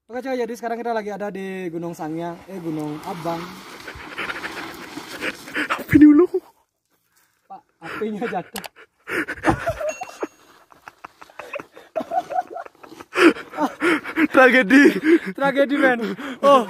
Oke coy, jadi sekarang kita lagi ada di Gunung Sangya, Gunung Abang. Api dulu. Pak, apinya jatuh. Tragedi. Tragedi men. Oh.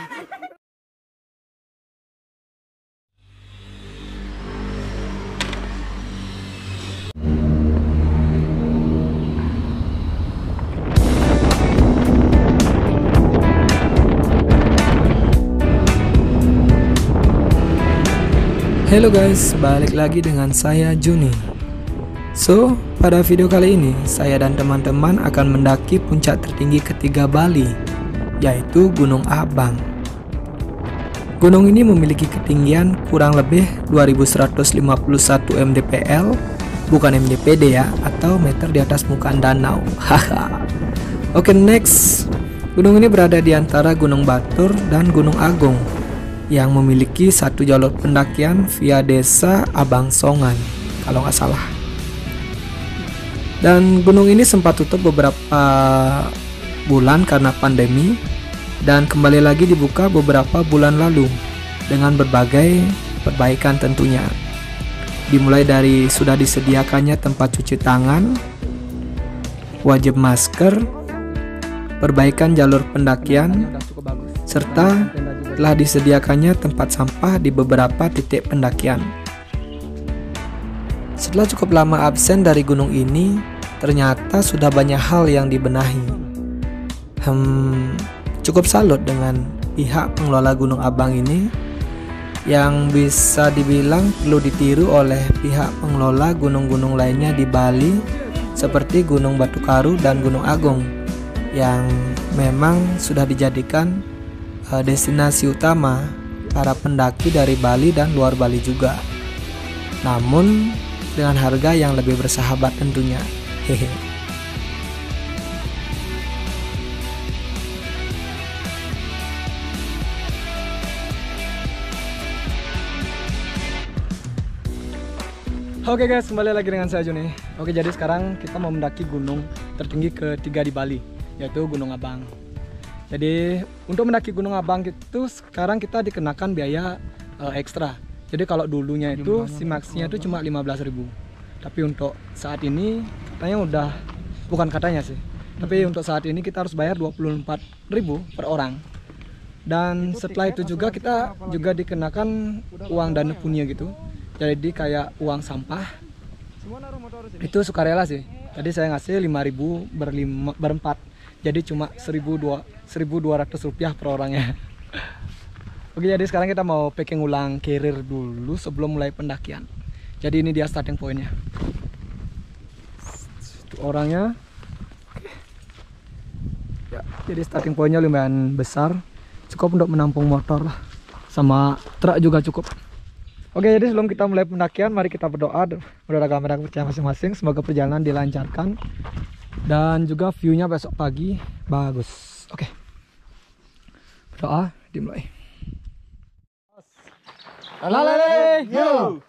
Halo guys, balik lagi dengan saya Juni. So, pada video kali ini saya dan teman-teman akan mendaki puncak tertinggi ketiga Bali, yaitu Gunung Abang. Gunung ini memiliki ketinggian kurang lebih 2151 mdpl, bukan mdpd ya, atau meter di atas muka danau. Haha. Oke, next. Gunung ini berada di antara Gunung Batur dan Gunung Agung, yang memiliki satu jalur pendakian via desa Abangsongan, kalau nggak salah. Dan gunung ini sempat tutup beberapa bulan karena pandemi, dan kembali lagi dibuka beberapa bulan lalu dengan berbagai perbaikan tentunya. Dimulai dari sudah disediakannya tempat cuci tangan, wajib masker, perbaikan jalur pendakian, serta telah disediakannya tempat sampah di beberapa titik pendakian. Setelah cukup lama absen dari gunung ini, ternyata sudah banyak hal yang dibenahi. Cukup salut dengan pihak pengelola Gunung Abang ini, yang bisa dibilang perlu ditiru oleh pihak pengelola gunung-gunung lainnya di Bali, seperti Gunung Batukaru dan Gunung Agung, yang memang sudah dijadikan destinasi utama para pendaki dari Bali dan luar Bali juga. Namun dengan harga yang lebih bersahabat tentunya. Hehe. Oke guys, kembali lagi dengan saya Juni. Oke, jadi sekarang kita mau mendaki gunung tertinggi ketiga di Bali, yaitu Gunung Abang. Jadi untuk mendaki Gunung Abang itu sekarang kita dikenakan biaya ekstra. Jadi kalau dulunya itu simaksinya itu cuma 15.000. Tapi untuk saat ini katanya udah, bukan katanya sih, tapi untuk saat ini kita harus bayar 24.000 per orang. Dan setelah itu juga kita juga dikenakan uang dana punya gitu. Jadi kayak uang sampah. Itu sukarela sih. Tadi saya ngasih 5.000 berempat. Jadi cuma 1.200 rupiah per orangnya. Oke, jadi sekarang kita mau packing ulang carrier dulu sebelum mulai pendakian. Jadi ini dia starting pointnya. Itu orangnya. Ya, jadi starting pointnya lumayan besar, cukup untuk menampung motor lah, sama truk juga cukup. Oke, jadi sebelum kita mulai pendakian, mari kita berdoa. Berdoa gambar percaya masing-masing, semoga perjalanan dilancarkan dan juga view-nya besok pagi bagus. Oke, berdoa dimulai. Lalele, yo.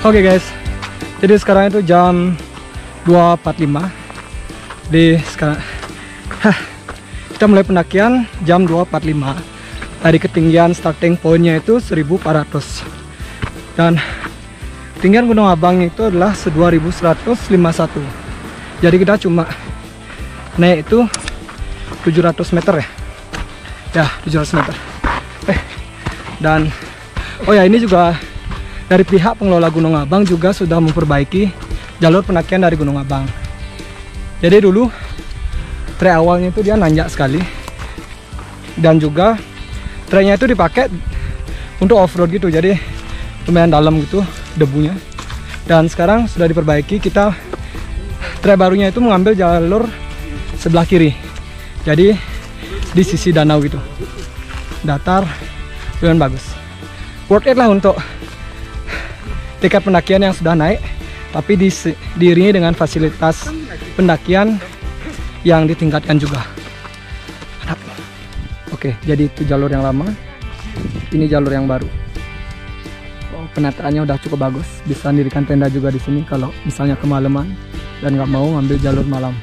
Oke guys, jadi sekarang itu jam 2.45. Di sekarang kita mulai pendakian jam 2.45. Dari ketinggian starting pointnya itu 1.400. Dan ketinggian Gunung Abang itu adalah 2.151. Jadi kita cuma naik itu 700 meter ya. Ya, 700 meter. Dan oh ya, ini juga dari pihak pengelola Gunung Abang juga sudah memperbaiki jalur pendakian dari Gunung Abang. Jadi dulu trek awalnya itu dia nanjak sekali, dan juga treknya itu dipakai untuk off-road gitu, jadi lumayan dalam gitu debunya. Dan sekarang sudah diperbaiki, kita trek barunya itu mengambil jalur sebelah kiri, jadi di sisi danau gitu, datar, lumayan bagus. Worth it lah untuk tiket pendakian yang sudah naik, tapi diiringi dengan fasilitas pendakian yang ditingkatkan juga. Oke, jadi itu jalur yang lama. ini jalur yang baru. Oh, penataannya udah cukup bagus. Bisa mendirikan tenda juga di sini kalau misalnya kemalaman dan nggak mau ngambil jalur malam.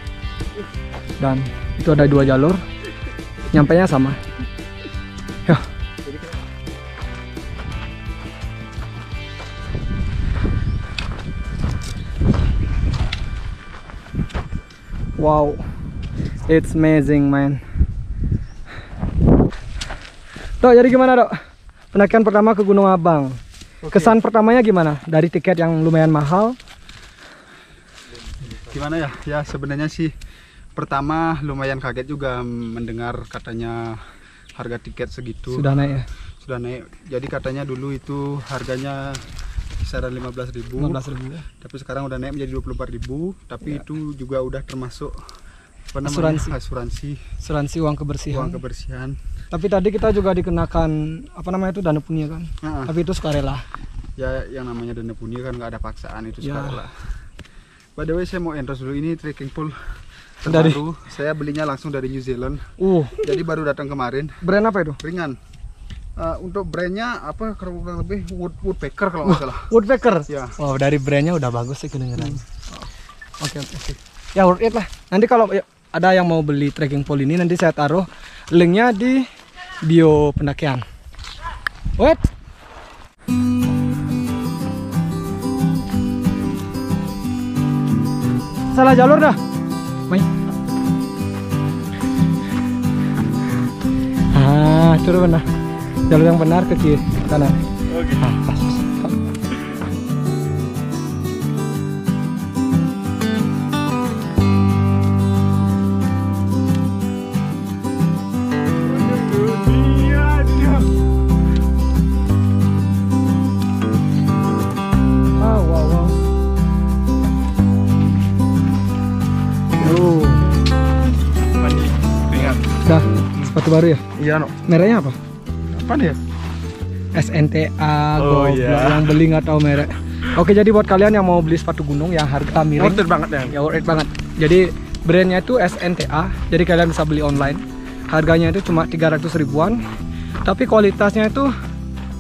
Dan itu ada 2 jalur, nyampainya sama. Ya. Wow, it's amazing, man. Dok, jadi gimana dok? Pendakian pertama ke Gunung Abang. Kesan pertamanya gimana? Dari tiket yang lumayan mahal. Gimana ya? Ya sebenarnya sih pertama lumayan kaget juga mendengar katanya harga tiket segitu. Sudah naik ya? Sudah naik. Jadi katanya dulu itu harganya kisaran 15.000. 15.000 ya? Tapi sekarang udah naik menjadi 24.000. Tapi Ya. itu juga udah termasuk apa namanya? Asuransi Uang kebersihan. uang kebersihan. Tapi tadi kita juga dikenakan apa namanya itu dana punya kan? Tapi itu sukarela. Ya yang namanya dana punya kan nggak ada paksaan, itu Ya. sukarela. By the way, saya mau endorse dulu ini trekking pole Dari? terbaru. Saya belinya langsung dari New Zealand. Jadi baru datang kemarin. Brand apa itu? Ringan. Untuk brandnya apa kurang lebih Woodpecker kalau nggak salah. Woodpecker. Ya. Wow, dari brandnya udah bagus sih kedengeran. Oke. Ya worth it lah. Nanti kalau ada yang mau beli trekking pole ini, nanti saya taruh linknya di bio pendakian. Wait. Salah jalur dah. Mai. Itu benar. Jalur yang benar ke kiri, kanan. Oke. Pas. Wow. Dah, sepatu baru ya? Iya, no. Mereknya apa? Apa nih? SNTA, Oh, goblok. iya. Yang beli nggak tahu merek. Oke, jadi buat kalian yang mau beli sepatu gunung yang harga miring, Worth it banget ya. ya worth it banget. Jadi brandnya itu SNTA, jadi kalian bisa beli online. Harganya itu cuma 300 ribuan, tapi kualitasnya itu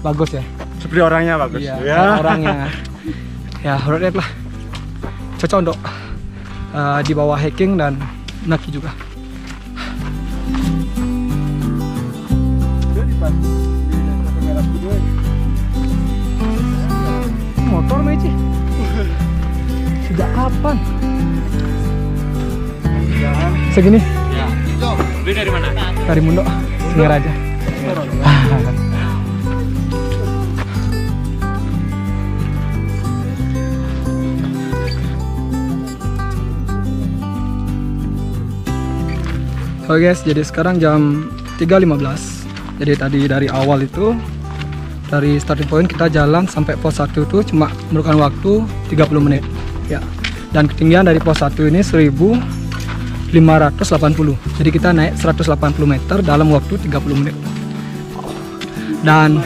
bagus ya. Seperti orangnya bagus. Iya, orangnya. Ya worth it lah. Cocok untuk di bawah hiking dan naki juga. Motor Meci. Sejak kapan? Segini? Ya. Beli dari mana? Dari Mundo. Singaraja. Oke guys, jadi sekarang jam 3.15. Jadi tadi dari awal itu, dari starting point kita jalan sampai pos 1 itu cuma memerlukan waktu 30 menit ya. Dan ketinggian dari pos 1 ini 1580. Jadi kita naik 180 meter dalam waktu 30 menit. Dan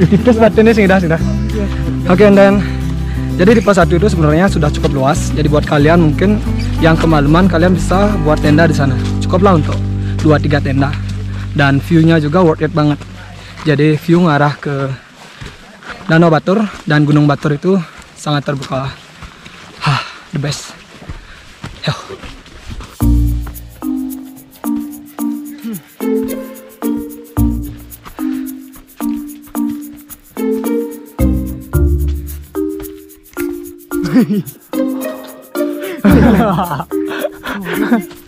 tipis batinnya sudah. Oke, dan jadi di pos 1 itu sebenarnya sudah cukup luas. Jadi buat kalian mungkin yang kemalaman, kalian bisa buat tenda di sana. Cukuplah untuk 2-3 tenda. Dan view-nya juga worth it banget. Jadi view ngarah ke Danau Batur dan Gunung Batur itu sangat terbuka. The best. Yo.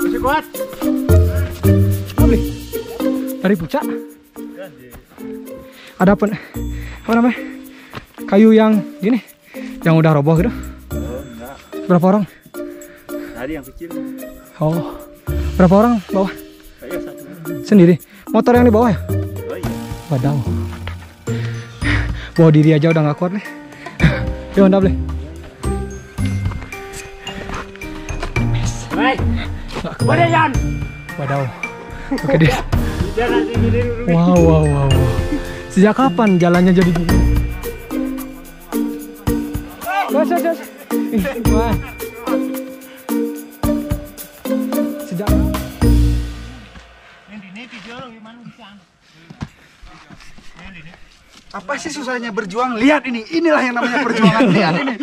Masih kuat. Dari puncak. Ada apa namanya? Kayu yang gini, yang udah roboh gitu. Enggak. Berapa orang? Tadi yang kecil. Oh, berapa orang bawah? Saya satu. Sendiri. Motor yang di bawah ya? Oh iya. Wadaw. Bawa diri aja udah nggak kuat nih. Yuk, anda boleh. Baik. Boleh Jan. Wadaw. Oke deh. Jalan sini dulu. Wow. Sejak kapan jalannya jadi gini? Jos. Wah. Sejak Apa sih susahnya berjuang? Lihat ini, inilah yang namanya perjuangan. Lihat ini.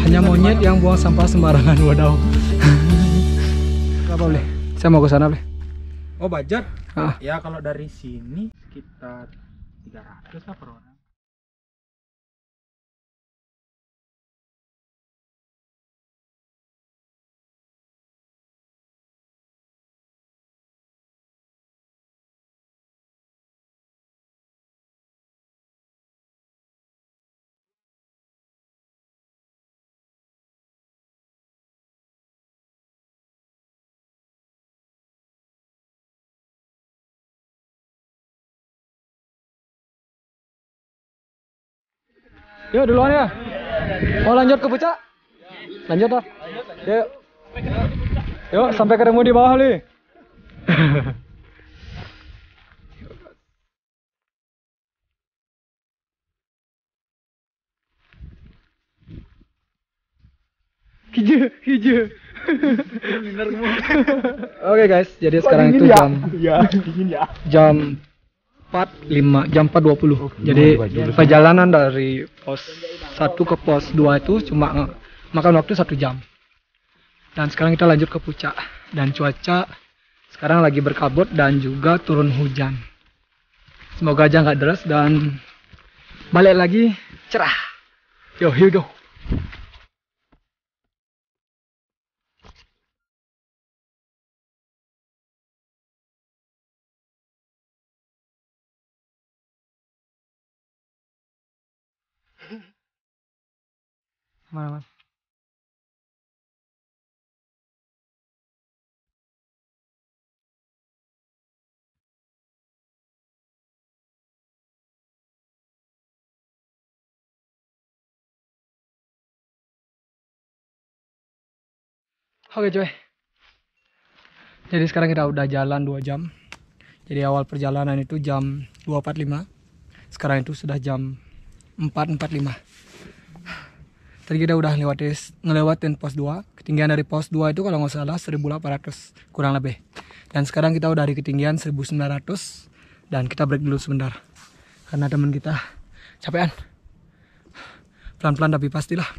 Hanya monyet yang buang sampah sembarangan, wadaw. Berapa boleh? Saya mau ke sana, boleh? Oh, budget? Ah. Ya kalau dari sini sekitar 300 lah per orang. Yuk duluan ya. Mau lanjut ke puncak? Lanjut dah. Yuk. Yuk sampai ketemu di bawah nih. Hijau. Oke guys, jadi sekarang itu jam 4.5, jam 4.20. Jadi perjalanan dari pos 1 ke pos 2 itu cuma makan waktu 1 jam. Dan sekarang kita lanjut ke puncak. Dan cuaca sekarang lagi berkabut dan juga turun hujan. Semoga aja nggak deras dan balik lagi cerah. Yo, here we go. Mana? Oke cuy. Jadi sekarang kita udah jalan 2 jam. Jadi awal perjalanan itu jam 2.45. Sekarang itu sudah jam 4.45. Tadi kita udah ngelewatin pos 2. Ketinggian dari pos 2 itu kalau nggak salah 1800 kurang lebih. Dan sekarang kita udah di ketinggian 1900 dan kita break dulu sebentar. Karena teman kita capean. Pelan-pelan tapi pastilah.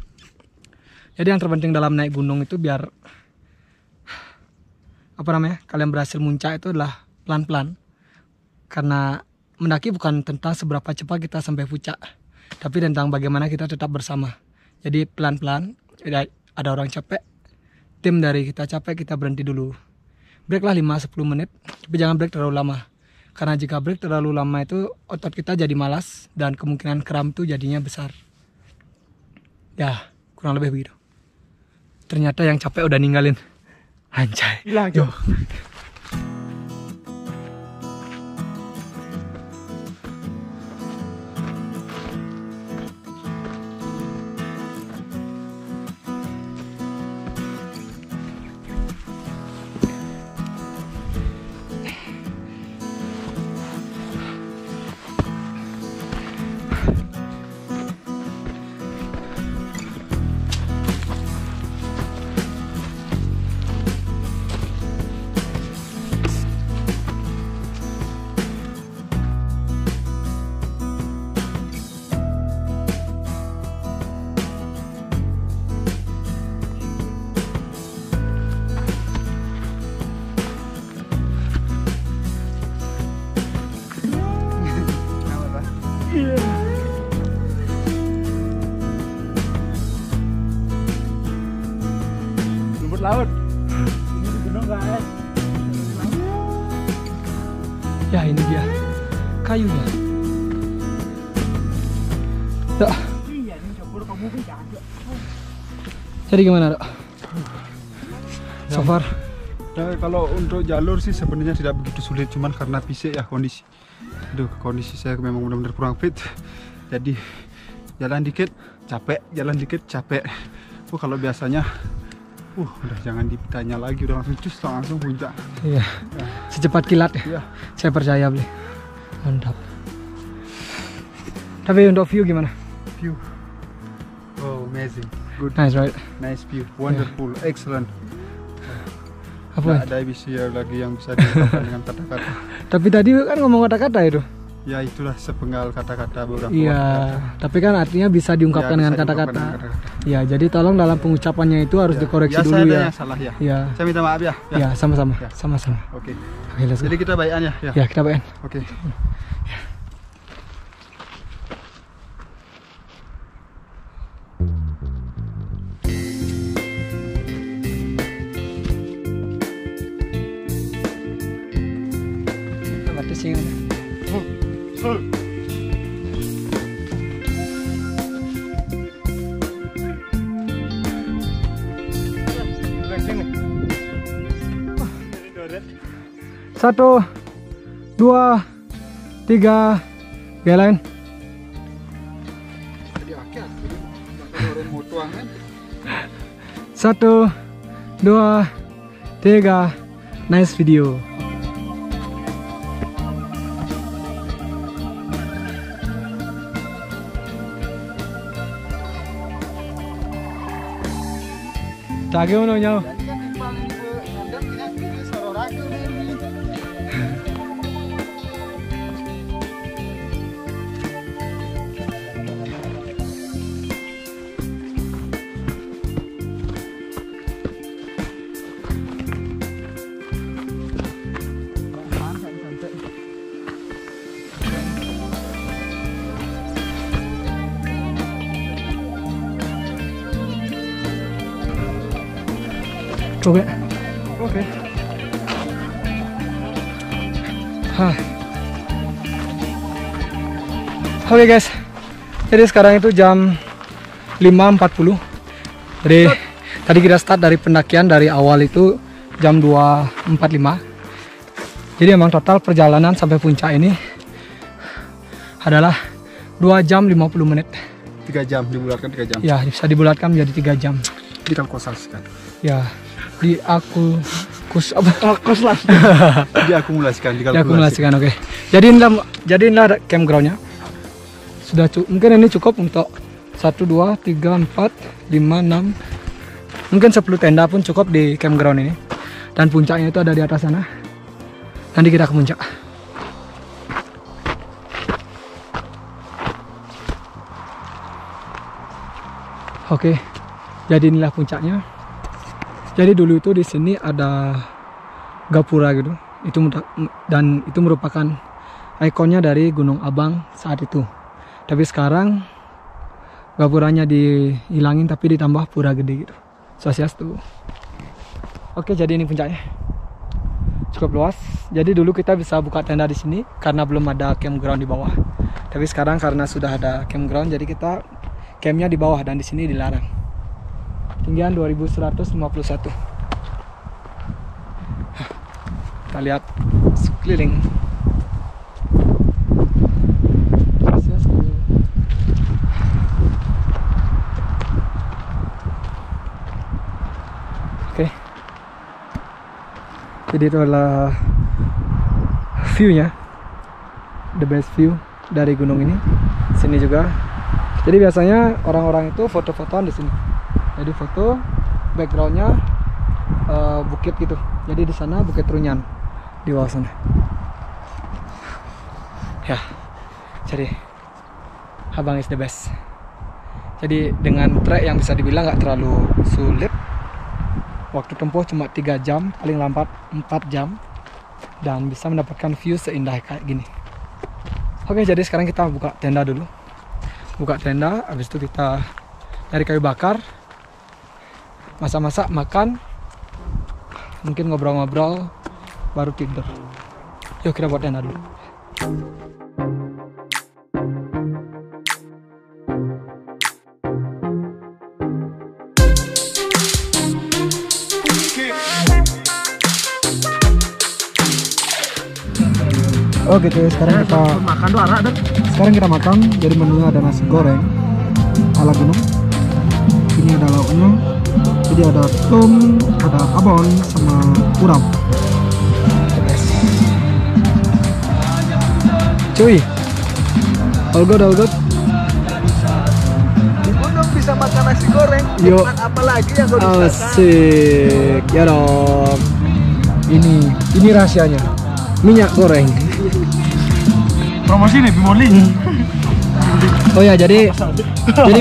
Jadi yang terpenting dalam naik gunung itu biar kalian berhasil muncak itu adalah pelan-pelan. Karena mendaki bukan tentang seberapa cepat kita sampai puncak, tapi tentang bagaimana kita tetap bersama. Jadi pelan-pelan, ada orang capek, tim dari kita capek, kita berhenti dulu. Break lah 5-10 menit, tapi jangan break terlalu lama. Karena jika break terlalu lama itu otot kita jadi malas dan kemungkinan kram itu jadinya besar. Ya, kurang lebih begitu. Ternyata yang capek udah ninggalin. Anjay. Hilang, Yo. Rumput laut. Ini di gunung guys. Ya ini dia kayunya. Dok, Iya, ini campur kamu bisa. jadi gimana dok? So far? Ya, kalau untuk jalur sih sebenarnya tidak begitu sulit, cuman karena fisik ya kondisi. Aduh, kondisi saya memang benar-benar kurang fit. Jadi jalan dikit capek, jalan dikit capek. Kalau biasanya udah jangan ditanya lagi, udah langsung cus langsung puncak. Iya. Secepat kilat ya. Iya. Saya percaya beli. Mantap. Tapi untuk view gimana? View. Oh, amazing. Good. Nice right? Nice view. Wonderful. Excellent. Apa? Nggak ada bisa lagi yang bisa diungkapkan dengan kata-kata. Tapi tadi kan ngomong kata-kata itu. Ya itulah sepenggal kata-kata beberapa. Iya. Tapi kan artinya bisa diungkapkan dengan kata-kata. Ya, jadi tolong dalam pengucapannya itu harus dikoreksi ya, dulu saya ada ya. yang salah ya. Iya. Saya minta maaf ya. Ya, sama-sama. Ya. Sama-sama. Oke. Oke, let's go. Jadi kita baikan ya. Ya, kita bayan. Oke. Berarti sih. Satu, dua, tiga, gaya lain. Satu, dua, tiga, nice video. Tagi uno nyaw. Oke. Oke. Oke guys. Jadi sekarang itu jam 5.40. Jadi tadi kita start dari pendakian dari awal itu jam 2.45. Jadi emang total perjalanan sampai puncak ini adalah 2 jam 50 menit. 3 jam dibulatkan 3 jam. Ya, bisa dibulatkan menjadi 3 jam. Dikalkulasikan. Ya, Diakumulasikan, diakumulasikan, oke. Jadiinlah campgroundnya. Sudah mungkin ini cukup untuk 1, 2, 3, 4, 5, 6. Mungkin 10 tenda pun cukup di campground ini. Dan puncaknya itu ada di atas sana. Nanti kita ke puncak. Oke, jadi inilah puncaknya. Jadi dulu itu di sini ada gapura gitu. Dan itu merupakan ikonnya dari Gunung Abang saat itu. Tapi sekarang gapuranya dihilangin tapi ditambah pura gede gitu. Swastiastu. Oke, jadi ini puncaknya. Cukup luas. Jadi dulu kita bisa buka tenda di sini karena belum ada campground di bawah. Tapi sekarang karena sudah ada campground, jadi kita campnya di bawah dan di sini dilarang. Ketinggian 2151. Kita lihat sekeliling. Oke. Jadi itu adalah view-nya, the best view dari gunung ini. Sini juga. Jadi biasanya orang-orang itu foto-fotoan di sini. Jadi foto backgroundnya bukit gitu. Jadi di sana Bukit Runyan di bawah sana. Ya, jadi Abang is the best. Jadi dengan trek yang bisa dibilang nggak terlalu sulit. Waktu tempuh cuma 3 jam, paling lambat 4 jam. Dan bisa mendapatkan view seindah kayak gini. Oke, jadi sekarang kita buka tenda dulu. Buka tenda, habis itu kita cari kayu bakar. Masak-masak, makan. Mungkin ngobrol-ngobrol, baru tidur. Yuk kita buat tenda dulu. Oh gitu ya, sekarang kita makan tuh arak dan sekarang kita makan. Jadi menunya ada nasi goreng ala gunung. Ini ada lauknya. Jadi ada tom, ada abon sama urap. Cuy, all good, all good. Gunung bisa makan nasi goreng. Yo. Nikmat apa lagi yang kau bisa? Asik, ya dong. Ini rahasianya. Minyak goreng. Promosi nih Bimoli. Oh ya, jadi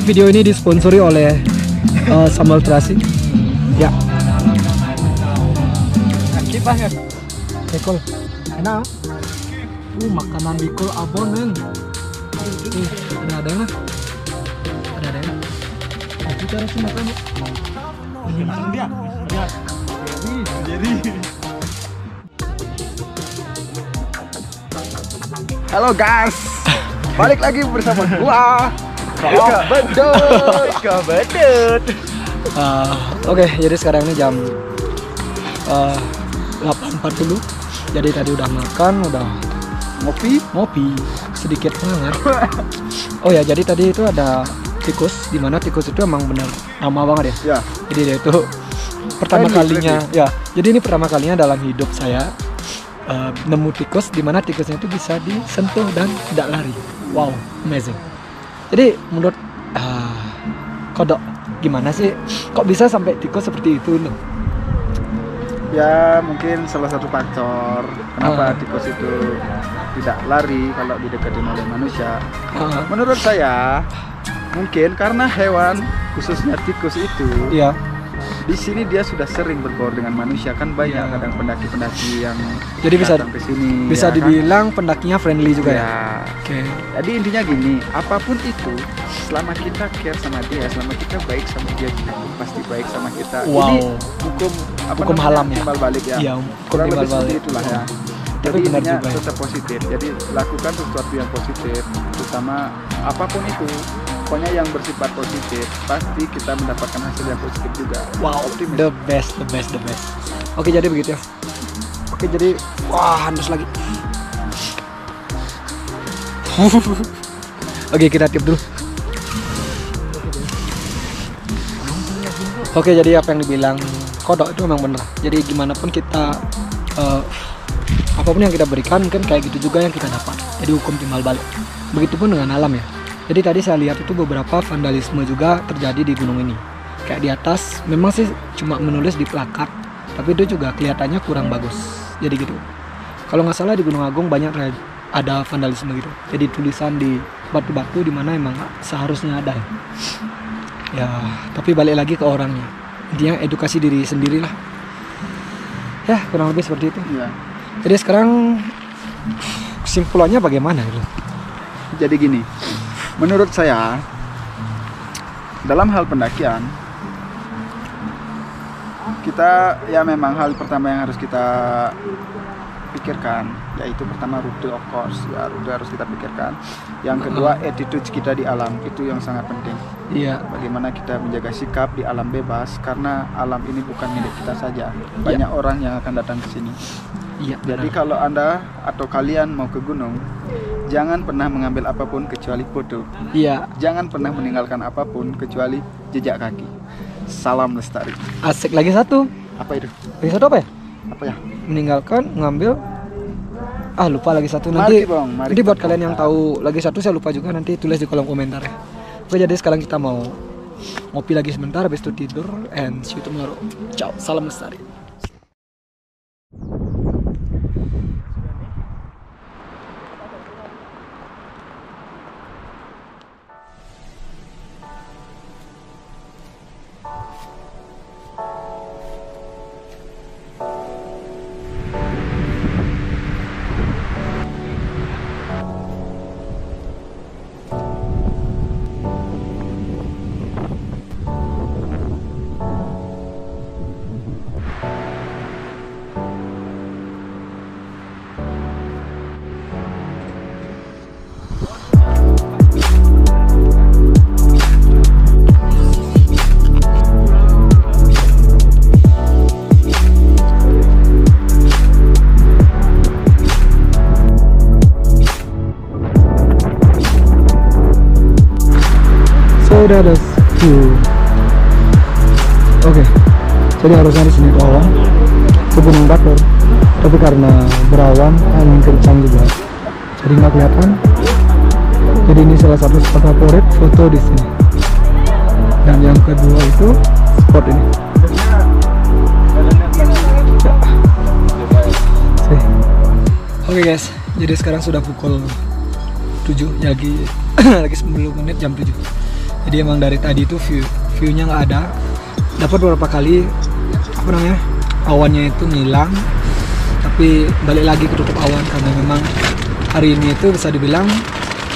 video ini disponsori oleh sambal terasi. Ya. Kipas ya. Bikul. Enak. Makanan bikul abon men. Ada yang lah. Ada yang. Aku cara sih makan. Dia. Jadi. Halo guys, balik lagi bersama gua. Kabedut. Oke, jadi sekarang ini jam 8.40. Jadi tadi udah makan, udah ngopi sedikit hangat. Oh ya, jadi tadi itu ada tikus, dimana tikus itu emang bener ramah banget ya. Ya. Jadi dia itu pertama kalinya, ya. Jadi ini pertama kalinya dalam hidup saya nemu tikus, dimana tikusnya itu bisa disentuh dan tidak lari. Wow, amazing. Jadi menurut Kodok, gimana sih kok bisa sampai tikus seperti itu loh? Ya mungkin salah satu faktor kenapa tikus itu tidak lari kalau didekatin oleh manusia. Menurut saya mungkin karena hewan, khususnya tikus itu, Iya. di sini dia sudah sering berbaur dengan manusia, kan banyak Iya. kadang pendaki-pendaki yang Jadi bisa datang ke sini. bisa ya kan? dibilang pendakinya friendly juga ya. Ya. Oke. Jadi intinya gini, apapun itu, selama kita care sama dia, selama kita baik sama dia, dia pun pasti baik sama kita. Wow. Ini hukum Hukum halam ya? timbal balik ya. Iya, Kurang timbal lebih seperti balik. itulah ya. Tapi Jadi benar intinya juga ya. tetap positif. Jadi lakukan sesuatu yang positif, terutama apapun itu. Pokoknya yang bersifat positif, pasti kita mendapatkan hasil yang positif juga. Wow, Optimis. the best. Oke, jadi begitu ya. Oke, jadi wah, handas lagi. Oke, kita tiup dulu. Oke, jadi apa yang dibilang Kodok itu memang benar. Jadi gimana pun kita apapun yang kita berikan, mungkin kayak gitu juga yang kita dapat. Jadi hukum timbal balik. Begitupun dengan alam ya. Jadi tadi saya lihat itu beberapa vandalisme juga terjadi di gunung ini. Kayak di atas memang sih cuma menulis di plakat, tapi itu juga kelihatannya kurang bagus. Jadi gitu. Kalau nggak salah di Gunung Agung banyak ada vandalisme gitu. Jadi tulisan di batu-batu di mana emang seharusnya ada. Ya, tapi balik lagi ke orangnya. Intinya edukasi diri sendiri lah. Ya, kurang lebih seperti itu. Ya. Jadi sekarang kesimpulannya bagaimana gitu? Jadi gini, menurut saya dalam hal pendakian kita ya memang hal pertama yang harus kita pikirkan yaitu pertama rute, of course ya, rute harus kita pikirkan. Yang kedua attitude kita di alam, itu yang sangat penting. Iya. Bagaimana kita menjaga sikap di alam bebas, karena alam ini bukan milik kita saja, banyak orang yang akan datang ke sini. Iya. Jadi kalau Anda atau kalian mau ke gunung, jangan pernah mengambil apapun kecuali foto. Iya. Jangan pernah meninggalkan apapun kecuali jejak kaki. Salam lestari. Asik lagi satu. Apa itu? Lagi satu apa ya? Apa ya? Meninggalkan, ngambil. Lupa lagi satu. Mari, Nanti Bang, mari. Nanti buat kalian yang tahu lagi satu saya lupa juga, nanti tulis di kolom komentar ya. Oke, jadi sekarang kita mau ngopi lagi sebentar, habis itu tidur, and see you tomorrow. Ciao, salam lestari. Udah ada view. Oke. Jadi harusnya di sini tuh awan ke Gunung Batur, tapi karena berawan angin kencang juga, jadi nggak kelihatan. Jadi ini salah satu spot favorit foto di sini. Dan yang kedua itu spot ini. Oke guys, jadi sekarang sudah pukul 7, lagi lagi 10 menit jam 7. Jadi emang dari tadi itu viewnya nggak ada. Dapat beberapa kali awannya itu ngilang, tapi balik lagi ketutup awan karena memang hari ini itu bisa dibilang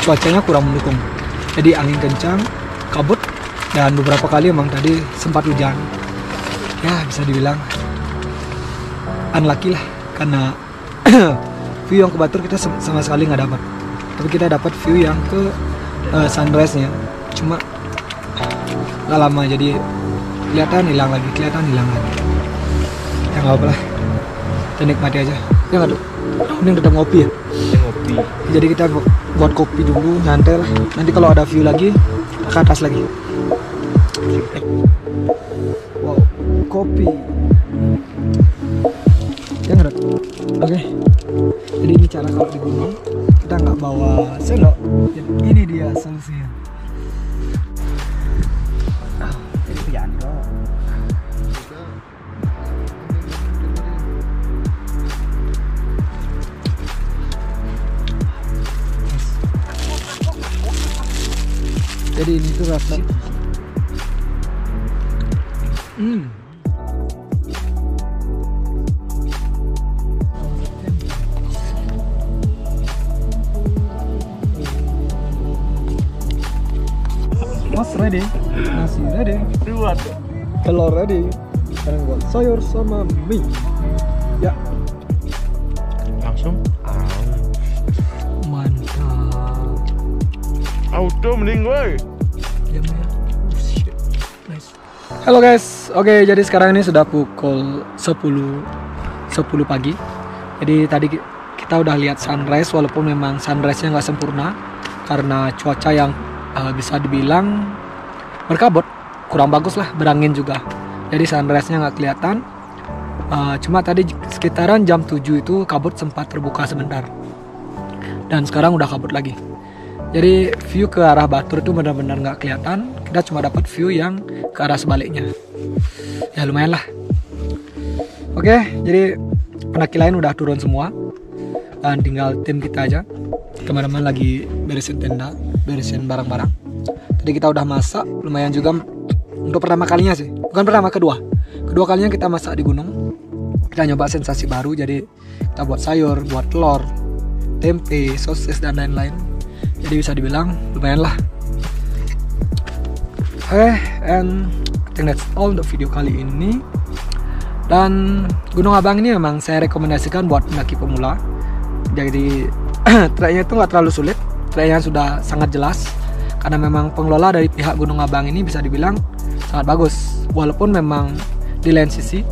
cuacanya kurang mendukung. Jadi angin kencang, kabut, dan beberapa kali emang tadi sempat hujan. Ya bisa dibilang unlucky lah, karena view yang ke Batur kita sama sekali nggak dapat. Tapi kita dapat view yang ke sunrise-nya. Cuma nggak lama, jadi kelihatan hilang lagi. Ya nggak apa lah, kita nikmati aja. Ya nggak tuh, mending tetap ngopi ya. Jadi kita buat kopi dulu, nyantai lah. Nanti kalau ada view lagi ke atas lagi. Wow, kopi. Ya nggak tuh. Oke. Jadi ini cara kalau di gunung kita nggak bawa sendok. Ini dia solusinya. Jadi ini tuh rasa Mas ready, nasi ready, telur ready, sekarang buat sayur sama mie. Ya, Langsung mantap. auto mending gue. Nice. Halo guys, oke, jadi sekarang ini sudah pukul 10 pagi. Jadi tadi kita udah lihat sunrise, walaupun memang sunrise-nya nggak sempurna karena cuaca yang bisa dibilang berkabut, kurang bagus lah, berangin juga. Jadi sunrise-nya nggak kelihatan. Cuma tadi sekitaran jam 7 itu kabut sempat terbuka sebentar. Dan sekarang udah kabut lagi. Jadi view ke arah Batur itu benar-benar nggak kelihatan. Kita cuma dapat view yang ke arah sebaliknya. Ya lumayan lah. Oke, jadi pendaki lain udah turun semua dan tinggal tim kita aja. Teman-teman lagi beresin tenda, beresin barang-barang. Tadi kita udah masak, lumayan juga untuk pertama kalinya sih. Bukan pertama, kedua kalinya kita masak di gunung. Kita nyoba sensasi baru, jadi kita buat sayur, buat telur, tempe, sosis dan lain-lain. Jadi bisa dibilang lumayan lah. Oke, and I think that's all untuk video kali ini. Dan Gunung Abang ini memang saya rekomendasikan buat pendaki pemula. Jadi treknya itu nggak terlalu sulit, treknya sudah sangat jelas. Karena memang pengelola dari pihak Gunung Abang ini bisa dibilang sangat bagus. Walaupun memang di lain sisi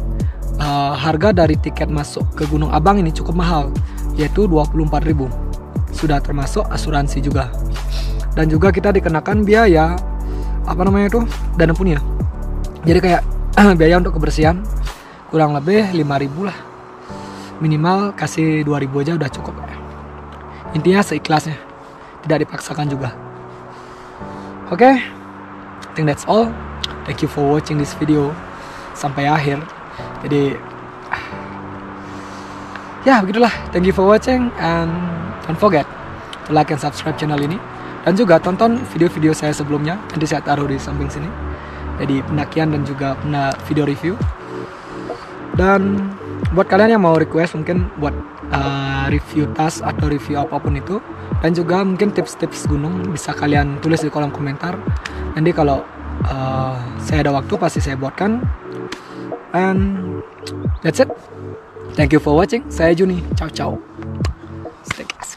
harga dari tiket masuk ke Gunung Abang ini cukup mahal, yaitu 24.000. Sudah termasuk asuransi juga. Dan juga kita dikenakan biaya dana punya. Jadi kayak biaya untuk kebersihan kurang lebih 5.000 lah. Minimal kasih 2.000 aja udah cukup. Intinya seikhlasnya, tidak dipaksakan juga. Oke, I think that's all. Thank you for watching this video sampai akhir. Jadi ya begitulah. Thank you for watching and don't forget to like and subscribe channel ini. Dan juga tonton video-video saya sebelumnya, nanti saya taruh di samping sini. Jadi pendakian dan juga video review. Dan buat kalian yang mau request mungkin buat review tas atau review apapun itu, dan juga mungkin tips-tips gunung, bisa kalian tulis di kolom komentar. Nanti kalau saya ada waktu pasti saya buatkan. And that's it. Thank you for watching. Saya Juni. Ciao ciao. Stay classy.